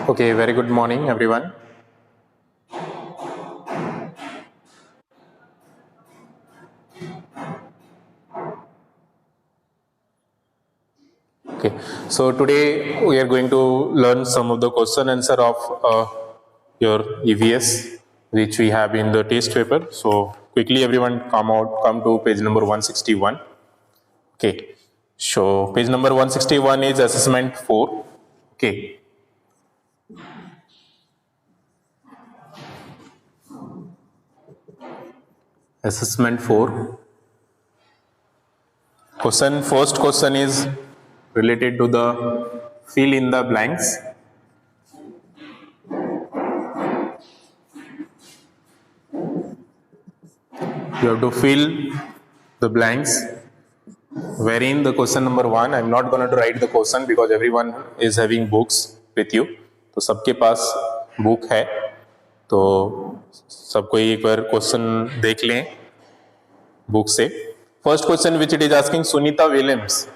Okay, very good morning, everyone. Okay, so today we are going to learn some of the question answer of your EVS, which we have in the test paper. So quickly, everyone, come to page number 161. Okay, so page number 161 is assessment 4. Okay, assessment 4. First question is related to the fill in the blanks. You have to fill the blanks. Wherein the question number 1, I'm not going to write the question because everyone is having books with you. तो सबके पास book है, तो सबको एक बार question देख लें book से. First question which it is asking Sunita Williams.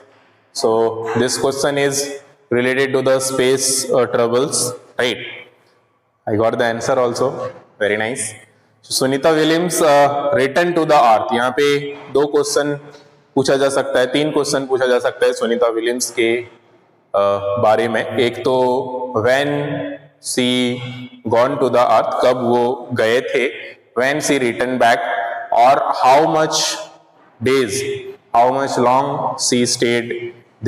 So this question is related to the space troubles, right? I got the answer also. Very nice. So, Sunita Williams return to the earth. यहाँ पे दो question पूछा जा सकता है, तीन question पूछा जा सकता है सुनीता विलियम्स के बारे में. एक तो when she gone to the earth, कब वो गए थे, when she returned back, और how much days, how much long she stayed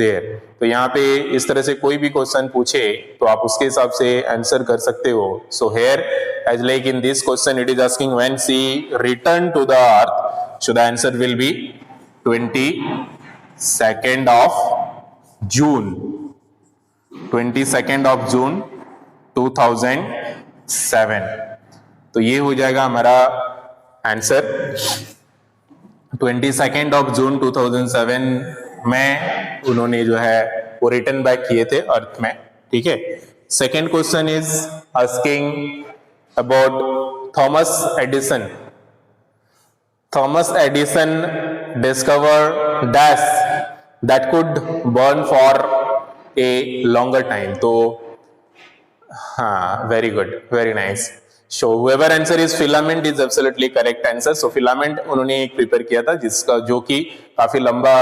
there. तो यहाँ पे इस तरह से कोई भी क्वेश्चन पूछे तो आप उसके हिसाब से आंसर कर सकते हो. So here as like in this question it is asking when she return to the earth, so the answer will be 22nd of June. 22nd of June 2007. तो ये हो जाएगा हमारा आंसर. 22nd of June 2007 में उन्होंने जो है वो रिटर्न बैक किए थे अर्थ में. ठीक है. Second question is asking about Thomas Edison. Thomas Edison discover dash that could burn for a longer time. तो हाँ, very good, very nice. So whoever answer is filament is absolutely correct answer. So filament उन्होंने एक prepare किया था जिसका जो कि काफी लंबा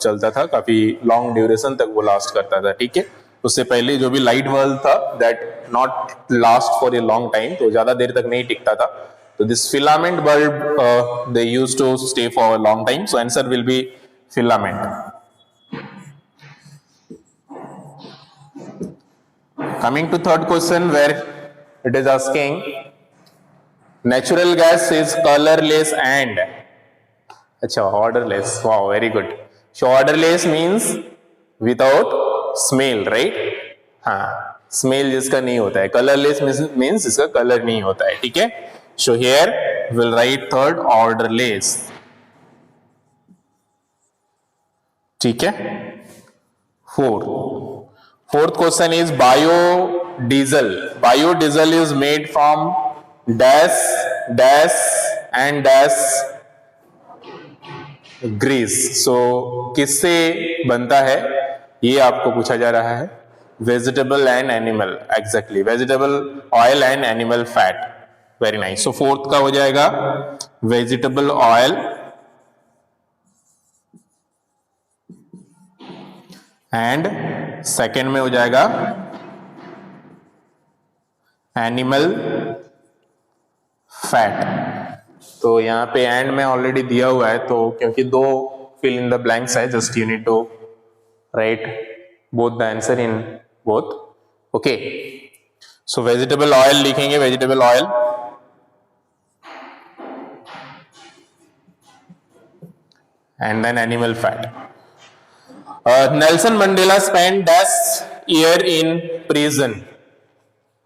चलता था, काफी लॉन्ग ड्यूरेशन तक वो लास्ट करता था. ठीक है. उससे पहले जो भी लाइट बल्ब था that not last for a long time, तो ज्यादा देर तक नहीं टिकता था. तो this filament bulb they used to stay for a long time. So answer will be filament. Coming to third question where it is asking natural gas is colorless and अच्छा orderless. Wow, very good. So orderless means without smell, right? हाँ, smell जिसका नहीं होता है. colorless means जिसका color नहीं होता है. ठीक है. So here we'll write third orderless. ठीक है. Fourth question is biodiesel. Biodiesel is made from dash and dash grease. So किससे बनता है ये आपको पूछा जा रहा है. Vegetable and animal. Exactly, vegetable oil and animal fat. Very nice. So fourth का हो जाएगा वेजिटेबल ऑयल एंड सेकेंड में हो जाएगा एनिमल फैट. तो यहाँ पे एंड में ऑलरेडी दिया हुआ है, तो क्योंकि दो फिल इन द ब्लैंक्स है, just you need to write both the answer in both. Okay. So vegetable oil लिखेंगे, vegetable oil and then animal fat. Nelson Mandela spent dash year in prison.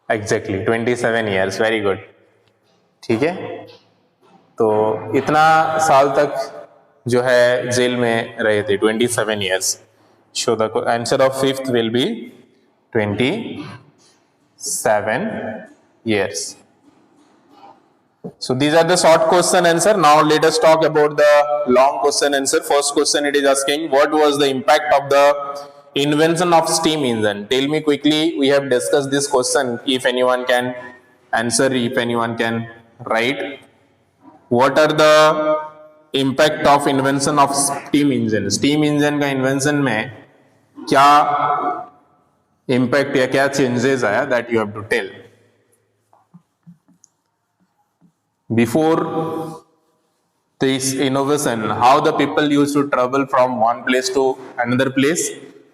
Exactly 27 years. Very good. ठीक है. तो इतना साल तक जो है jail में रहे थे, 27 years. So the answer of fifth will be 27 years. So these are the short question answer. Now let us talk about the long question answer. First question it is asking what was the impact of the invention of steam engine. Tell me quickly, we have discussed this question. If anyone can answer, if anyone can write, what are the impact of invention of steam engine? Steam engine का invention में क्या impact या क्या changes आया, that you have to tell. Before this innovation, how the people used to travel from one place to another place,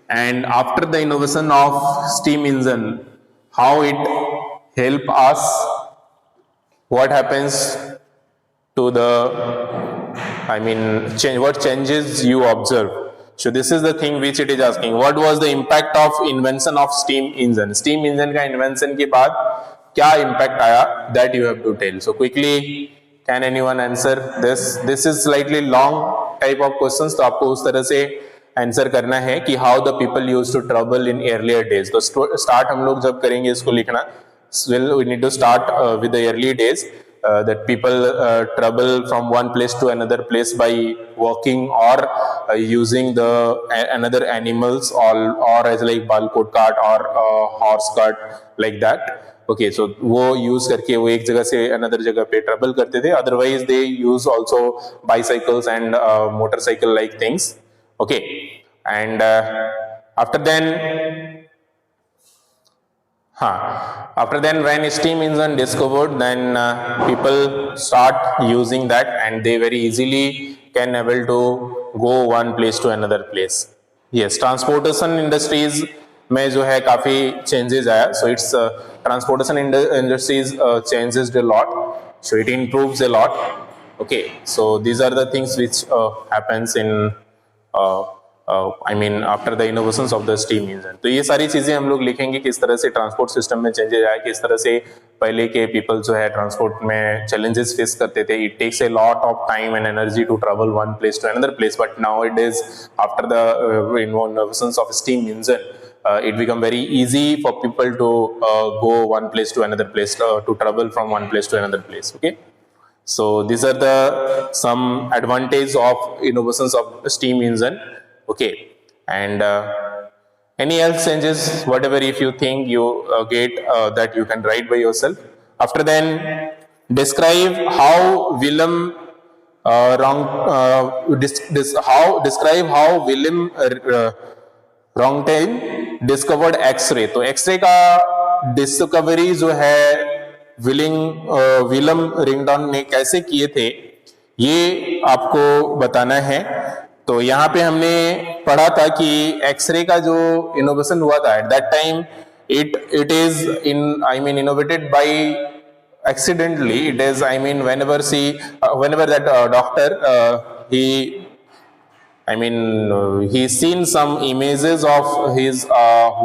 and after the innovation of steam engine, how it help us, what happens to the, I mean, change, what changes you observe. So this is the thing which it is asking. What was the impact of invention of steam engine? Steam engine का invention के बाद क्या impact आया, that you have to tell. So quickly, can anyone answer this? This is slightly long type of questions, तो आपको उस तरह से आंसर करना है कि how the people used to travel in earlier days. तो start हम लोग जब करेंगे इसको लिखना, we need to start with the early days. That people travel from one place to another place by walking or using the another animals, or as like balcot cart or horse cart, like that. Okay, so वो use करके वो एक जगह से another जगह पे travel करते थे. Otherwise they use also bicycles and motorcycle like things. Okay, and after then when steam engine discovered, then people start using that, and they very easily can able to go one place to another place. Yes, transportation industries में जो है काफी changes आया. So it's transportation industries changes a lot. So it improves a lot. Okay, so these are the things which happens in I mean after the innovations of the steam engine. तो ये सारी चीजें हम लोग लिखेंगे, किस तरह से ट्रांसपोर्ट सिस्टम में चेंजेस आए, किस तरह से पहले के पीपल जो है ट्रांसपोर्ट में चैलेंजेस फेस करते थे. It takes a lot of time and energy to travel one place to another place, but now it is after the innovations of steam engine, it become very easy for people to go one place to another place, to travel from one place to another place. Okay, so these are the some advantages of innovations of steam engine. Okay, and any else changes, whatever if you think you get that you can write by yourself. After then, describe how Willem describe how Willem Röntgen discovered X-ray. तो X-ray का discovery जो है William रिंगटन ने कैसे किए थे, ये आपको बताना है. तो यहाँ पे हमने पढ़ा था कि एक्सरे का जो इनोवेशन हुआ था, eight that time it is innovated by accidentally. It is, whenever that doctor he's seen some images of his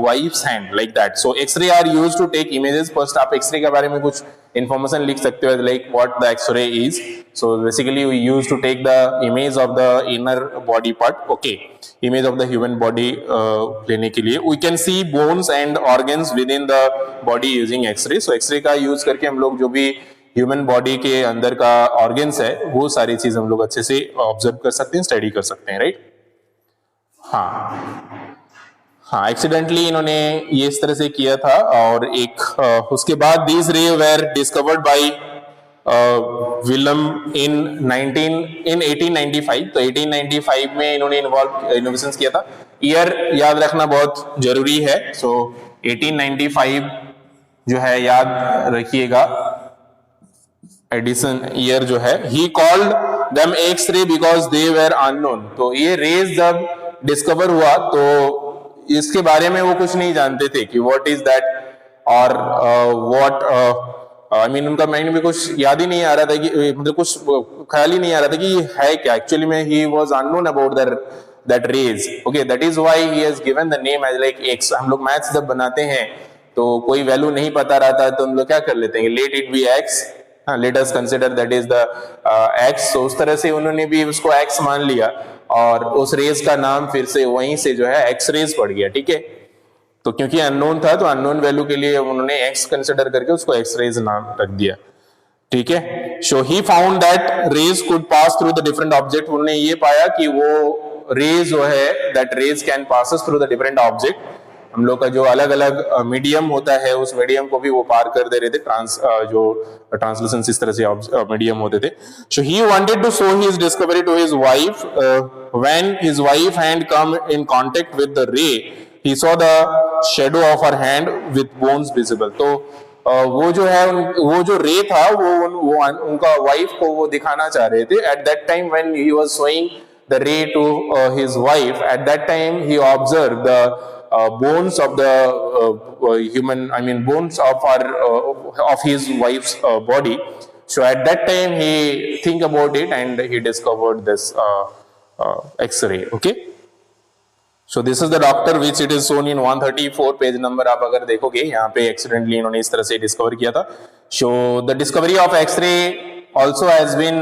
wife's hand, like that. So X-ray are used to take images. First आप X-ray के बारे में कुछ information लिख सकते हो, like what the X-ray is. So basically we used to take the image of the inner body part. Okay, image of the human body लेने के लिए we can see bones and organs within the body using X-ray. So X-ray का use करके हम लोग जो भी human body के अंदर का ऑर्गन्स है, वो सारी चीज हम लोग अच्छे से ऑब्जर्व कर सकते हैं, स्टडी कर सकते हैं, राइट. हाँ, एक्सीडेंटली इन्होंने ये इस तरह से किया था. और एक उसके बाद दीज रे वेर डिस्कवर्ड बाय विलियम इन 1895. तो 1895 में इन्होंने इनोवेशंस किया था. ईयर याद रखना बहुत जरूरी है. सो 1895 जो है याद रखिएगा, एडिसन ईयर जो है. He called them X-ray because they were unknown. तो ये रेज जब डिस्कवर हुआ तो इसके बारे में वो कुछ नहीं जानते थे कि व्हाट इज दैट, और व्हाट उनका माइंड में कुछ याद ही नहीं आ रहा था कि मतलब कुछ ख्याल ही नहीं आ रहा था कि ये है क्या. एक्चुअली में he was unknown about that rays. Okay, that is why he has given the name as like X. हम लोग मैथ्स जब बनाते हैं तो कोई वैल्यू नहीं पता रहता है तो हम लोग क्या कर लेते हैं, let it be x, let us consider that is the x. so उस तरह से उन्होंने भी उसको x मान लिया और उस रेज का नाम फिर से वहीं से जो है एक्स रेज पड़ गया. ठीक है, तो क्योंकि अननोन था तो अननोन वैल्यू के लिए उन्होंने x कंसिडर करके उसको एक्स रेज नाम रख दिया. ठीक है, so he found that rays could pass through the different object. उन्होंने ये पाया कि वो रेज जो है that rays can passes through the different object, हम लोग का जो अलग अलग मीडियम होता है उस मीडियम को भी वो पार कर दे रहे थे, जो ट्रांसलेशन इस तरह से मीडियम होते थे. So he wanted to show his discovery to his wife. When his wife hand came in contact with the ray, he saw the shadow of her hand with bones visible. तो वो जो है वो जो रे था वो उनका वाइफ को वो दिखाना चाह रहे थे. At that time when he was showing the ray to his wife, at that time he observe the bones of the human, I mean bones of his wife's body. So at that time he think about it and he discovered this X-ray. Okay. So this is the doctor which it is shown in 134 page number. आप अगर देखोगे यहाँ पे accidentally इन्होंने इस तरह से discover किया था. So the discovery of X-ray also has been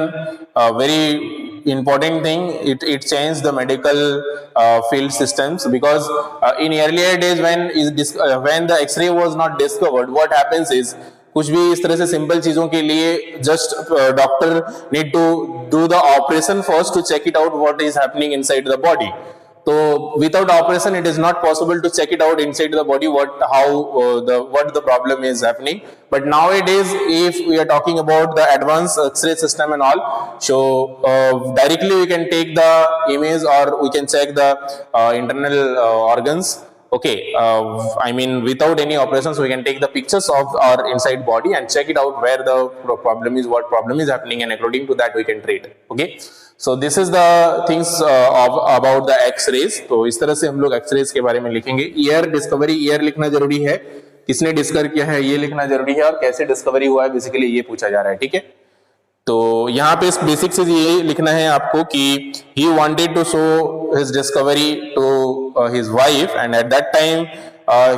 a very important thing. It changed the medical field systems because in earlier days when the X-ray was not discovered, what happens is कुछ भी इस तरह से simple चीजों के लिए just doctor need to do the operation first to check it out what is happening inside the body. So without operation, it is not possible to check it out inside the body what the problem is happening. But nowadays, if we are talking about the advanced X-ray system and all, so directly we can take the image or we can check the internal organs. Okay, I mean without any operations, we can take the pictures of our inside body and check it out where the problem is, what problem is happening, and according to that we can treat. Okay. So this is the things about the X-rays. तो इस तरह से हम लोग X-rays के बारे में लिखेंगे. ईयर डिस्कवरी, ईयर लिखना जरूरी है, किसने डिस्कवर किया है ये लिखना जरूरी है, और कैसे डिस्कवरी हुआ है बेसिकली ये पूछा जा रहा है. ठीक है. तो यहाँ पे बेसिक चीज ये लिखना है आपको कि he wanted to show his discovery to his wife and at that time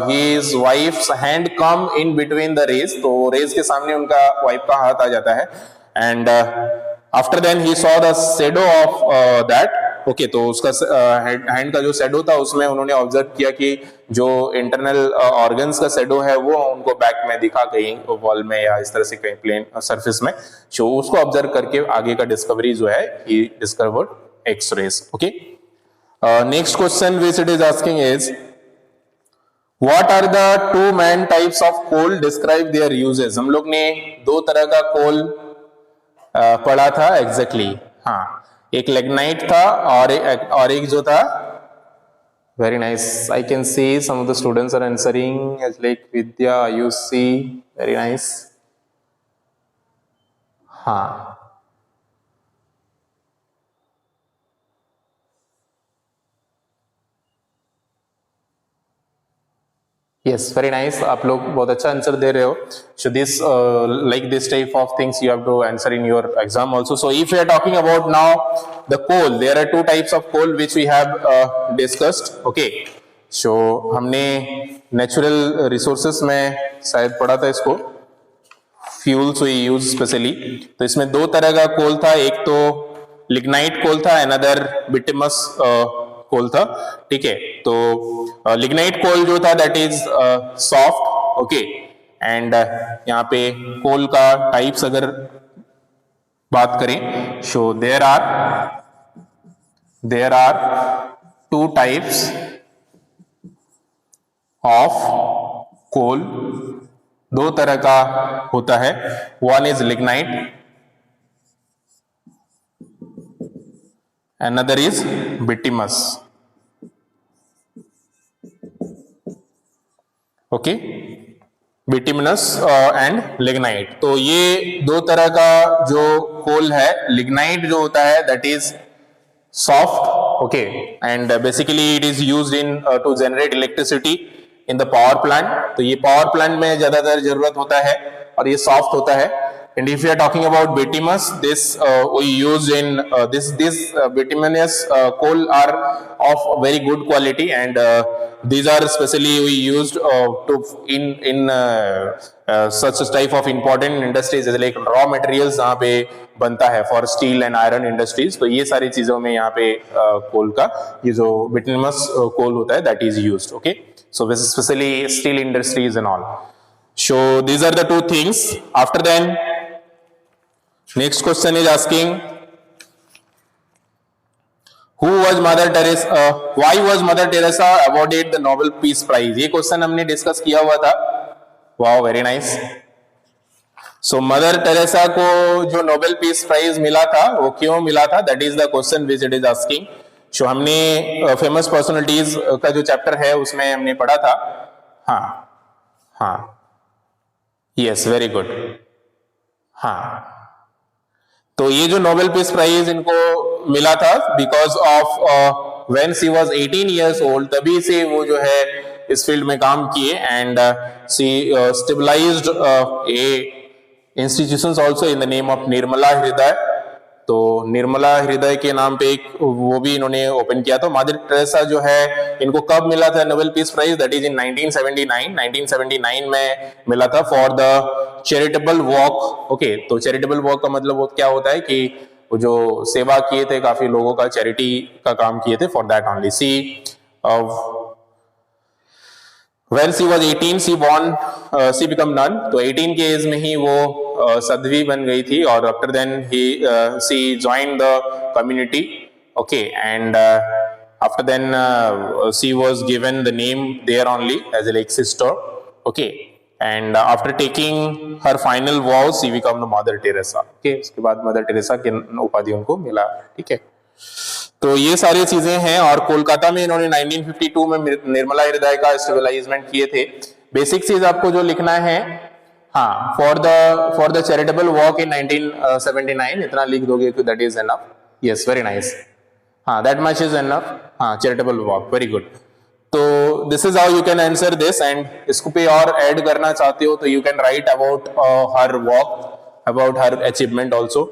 his wife's hand come in between the rays. तो rays के सामने उनका वाइफ का हाथ आ जाता है and after then he saw the shadow of that. Okay तो उसका हैंड का जो शेडो था उसमें उन्होंने ऑब्जर्व किया कि जो इंटरनल ऑर्गन्स का शेडो है वो उनको बैक में दिखा कहीं वॉल में या इस तरह से कहीं प्लेन सरफेस में. सो उसको ऑब्जर्व करके आगे का डिस्कवरी जो है he discovered X-rays. Okay. Next question which it is asking is what are the two main types of coal, describe their uses. हम लोग ने दो तरह का कोल पढ़ा था एग्जैक्टली. हाँ, एक लिग्नाइट था और एक जो था, very nice, I can see some of the students are answering as like Vidya, Ayushi, very nice. हाँ, yes, very nice. आप लोग बहुत अच्छा आंसर दे रहे हो. So this like this type of things you have to answer in your exam also. So if we are talking about now the coal, there are two types of coal which we have discussed. Okay. So हमने natural resources में शायद पढ़ा था इसको, fuels we use specially. तो इसमें दो तरह का कोल था, एक तो lignite कोल था, another bituminous कोल था. ठीक है. तो लिग्नाइट कोल जो था that is soft. Okay. And यहाँ पे कोल का टाइप्स अगर बात करें, so there are two types of coal. दो तरह का होता है. One is lignite, another is bituminous. Okay. bituminous and lignite. तो ये दो तरह का जो कोल है, lignite जो होता है that is soft. Okay. And basically it is used in to generate electricity in the power plant. तो ये power plant में ज्यादातर जरूरत होता है और ये soft होता है. And if we are talking about bituminous, this we use in this bituminous coal are of very good quality, and these are specially we used to in such type of important industries like raw materials जहाँ पे बनता है for steel and iron industries. तो ये सारी चीजों में यहाँ पे कोल का ये जो bituminous coal होता है that is used. Okay, so this is especially steel industries and all. So these are the two things. After then, next question is asking Who was Mother Teresa? Why was Mother Teresa awarded the Nobel Peace Prize? ये question हमने discuss किया हुआ था. Wow, very nice. So Mother Teresa को जो Nobel peace prize मिला था वो क्यों मिला था, that is the question which it is asking. So हमने फेमस पर्सनालिटीज का जो चैप्टर है उसमें हमने पढ़ा था. हाँ हाँ, यस, वेरी गुड. हाँ, तो ये जो नोबेल पीस प्राइज इनको मिला था because of when she was 18 years old, तभी से वो जो है इस फील्ड में काम किए and she stabilised a institutions also in the name of Nirmala Hriday. तो निर्मला हृदय के नाम पे एक वो भी इन्होंने ओपन किया. तो मदर टेरेसा जो है इनको कब मिला था Nobel peace prize, that is in 1979 में मिला था for the charitable walk. Okay, तो चैरिटेबल वॉक का मतलब वो क्या होता है कि वो जो सेवा किए थे, काफी लोगों का चैरिटी का काम किए थे, for that only. When she was 18, she became nun. तो 18 के एज में ही वो साध्वी बन गई थी और after then she joined the community. Okay, and after then she was given the name there only as a like sister. Okay, and after taking her final vows, she became the Mother Teresa. Okay, उसके बाद mother Teresa की उपाधि उनको मिला. ठीक है, तो ये सारी चीजें हैं. और कोलकाता में इन्होंने 1952 में निर्मला हृदय का स्टेबलाइजमेंट किए थे. बेसिक चीज आपको जो लिखना है, हाँ, for the charitable walk in 1979, इतना लिख दोगे कि that is enough. Yes, very nice. हाँ, दैट मच इज एनफ. हाँ, चैरिटेबल वॉक, वेरी गुड. तो this is how you can answer this. And इसको पे और ऐड करना चाहते हो तो you can write about her walk, about her achievement also.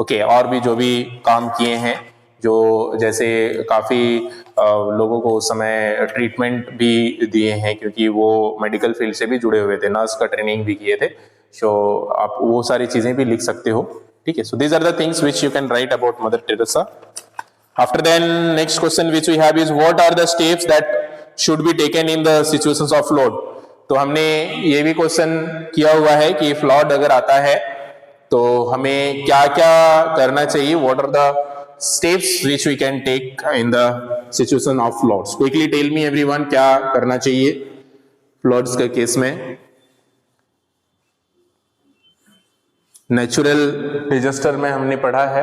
Okay, और भी जो भी काम किए हैं, जो जैसे काफी लोगों को उस समय ट्रीटमेंट भी दिए हैं क्योंकि वो मेडिकल फील्ड से भी जुड़े हुए थे, नर्स का ट्रेनिंग भी किए थे. सो आप वो सारी चीजें भी लिख सकते हो. ठीक है, so these are the things which you can write about Mother Teresa. After then next question which we have is what are the steps that should be taken in the situations of flood. तो हमने ये भी question किया हुआ है कि flood अगर आता है तो हमें क्या क्या करना चाहिए. What are the steps which we can take in the situation of floods. Quickly tell me everyone, क्या करना चाहिए floods के केस में. नेचुरल डिजास्टर में हमने पढ़ा है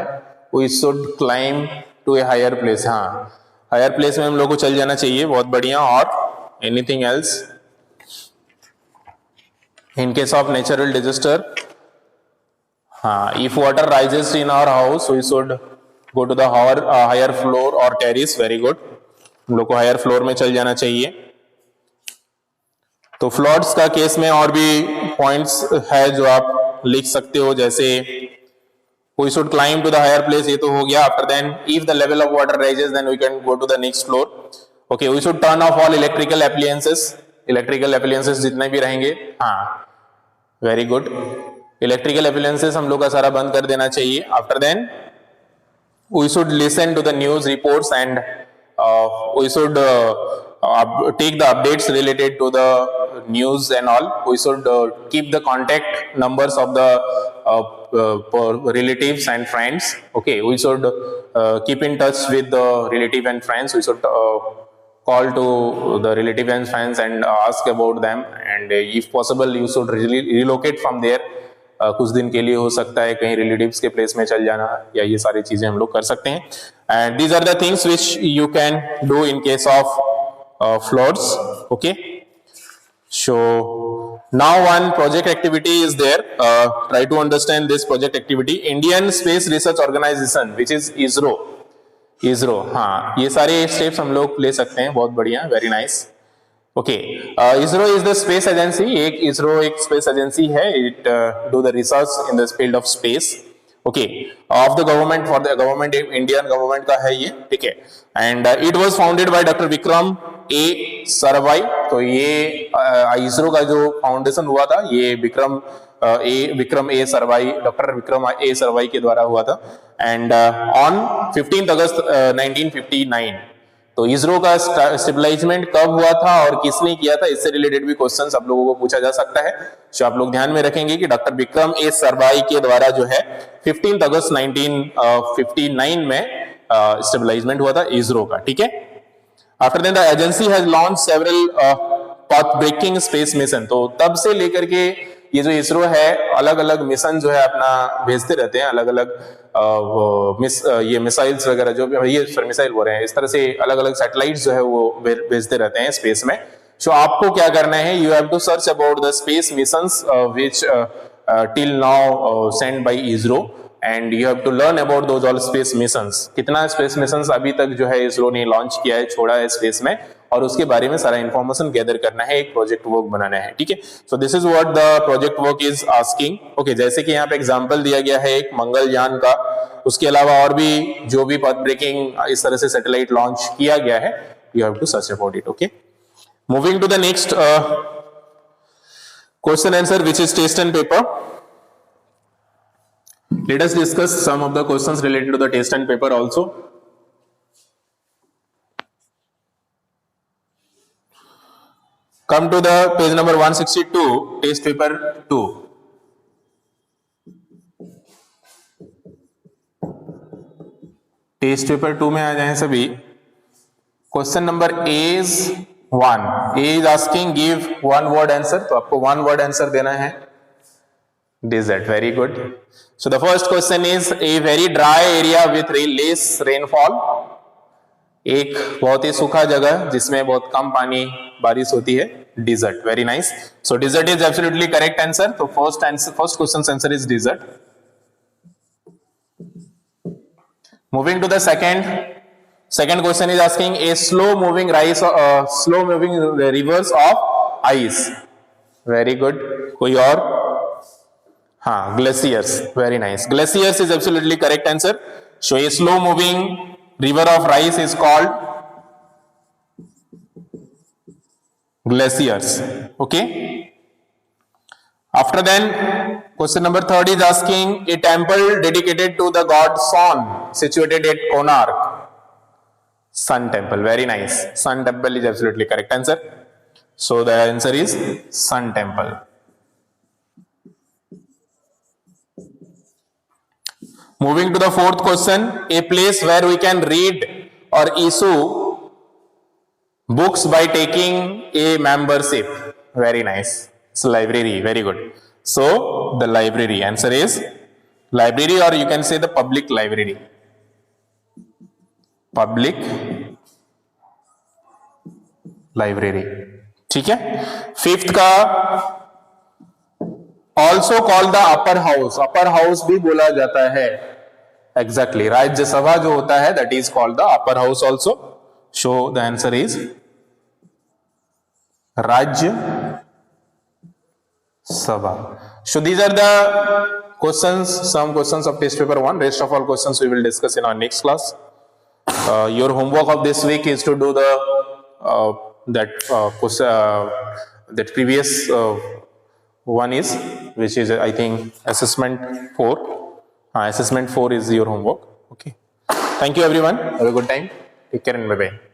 we should climb to a higher place. हाँ, हायर प्लेस में हम लोग को चल जाना चाहिए, बहुत बढ़िया. और anything else in case of natural disaster? हाँ, if water rises in our house we should go to the higher floor or terrace. Very good, हम लोग को हायर फ्लोर में चल जाना चाहिए. तो फ्लड्स का केस में और भी पॉइंट्स है जो आप लिख सकते हो, जैसे we should climb to the higher place, ये तो हो गया. After then if the level of water rises then we can go to the next floor. Okay, we should turn off all electrical appliances जितने भी रहेंगे. हाँ, very good. Electrical appliances हम लोग का सारा बंद कर देना चाहिए. After then we should listen to the news reports and we should take the updates related to the news and all. We should keep the contact numbers of the relatives and friends. Okay, we should keep in touch with the relative and friends. We should call to the relative and friends and ask about them, and if possible you should relocate from there. कुछ दिन के लिए हो सकता है कहीं relatives के place में चल जाना, या ये सारी चीजें हम लोग कर सकते हैं. And these are the things which you can do in case of floods. Okay, so now one project activity is there. Try to understand this project activity. Indian Space Research Organisation which is ISRO. हाँ, ये सारे steps हम लोग ले सकते हैं, बहुत बढ़िया, very nice. Okay, ISRO is the space agency. ISRO एक स्पेस एजेंसी है. It do the research in the field of space. Okay, of the government, for the government, Indian government का है ये. ठीक है, and it was founded by doctor Vikram A Sarabhai. तो ये इसरो का जो फाउंडेशन हुआ था ये Vikram A Sarabhai, doctor Vikram A Sarabhai के द्वारा हुआ था. एंड ऑन 15 अगस्त 1959. तो इसरो का स्टेबलाइजमेंट कब हुआ था और किसने किया था, इससे रिलेटेड भी क्वेश्चंस आप लोगों को पूछा जा सकता है. तो आप लोग ध्यान में रखेंगे कि डॉक्टर विक्रम ए साराभाई के द्वारा जो है 15 अगस्त 1959 में स्टेबलाइजमेंट हुआ था इसरो का, ठीक है। After then the agency has launch several path breaking space mission, तो तब से लेकर के ये जो इसरो है अलग अलग मिशन जो है अपना भेजते रहते हैं, अलग अलग ये मिसाइल्स वगैरह जो ये मिसाइल बोल रहे हैं, इस तरह से अलग अलग सैटेलाइट्स जो है वो भेजते रहते हैं स्पेस में। सो आपको क्या करना है, you have to search about the space missions which till now send by ISRO and you have to learn about those all space missions. कितना स्पेस मिशंस अभी तक जो है इसरो ने लॉन्च किया है, छोड़ा है स्पेस में, और उसके बारे में सारा इंफॉर्मेशन गैदर करना है, एक प्रोजेक्ट वर्क बनाना है, ठीक है। So this is what the project work is asking. Okay, जैसे कि यहाँ पे एग्जांपल दिया गया है एक मंगलयान का, उसके अलावा और भी जो भी पाथ ब्रेकिंग इस तरह से सैटेलाइट लॉन्च किया गया है, you have to search about it. Okay, moving to the next question answer which is test and paper. Let us discuss some of the questions related to the test and paper also. Come to the page number 162, test paper 2. Test paper 2 में आ जाएं सभी। Question number A is 1. A is asking give one word answer, तो आपको one word answer देना है। Desert, very good. So the first question is a very dry area with less rainfall. एक बहुत ही सूखा जगह जिसमें बहुत कम पानी बारिश होती है, desert. Very nice. So desert is absolutely correct answer. So first question's answer is desert. Moving to the second question is asking a slow moving rivers of ice. Very good. कोई और? हाँ, glaciers, very nice. Glaciers is absolutely correct answer. So a slow moving river of ice is called glaciers. Okay. After then, question number 3 is asking a temple dedicated to the god Sun situated at Konark. Sun temple, very nice. Sun temple is absolutely correct answer. So the answer is Sun temple. Moving to the fourth question, a place where we can read or issue books by taking a membership. Very nice. It's library, very good. So the library answer is library, or you can say the public library. Public library. ठीक है। Fifth का also called the upper house, upper house भी बोला जाता है। Exactly, Rajya Sabha जो होता है that is called the upper house also. Show the answer is राज्य सभा। So these are the questions, some questions of test paper 1. Rest of all questions we will discuss in our next class. Your homework of this week is to do the that previous one is, which is I think assessment 4. Assessment 4 is your homework. Okay. Thank you everyone. Have a good time. Take care and bye bye.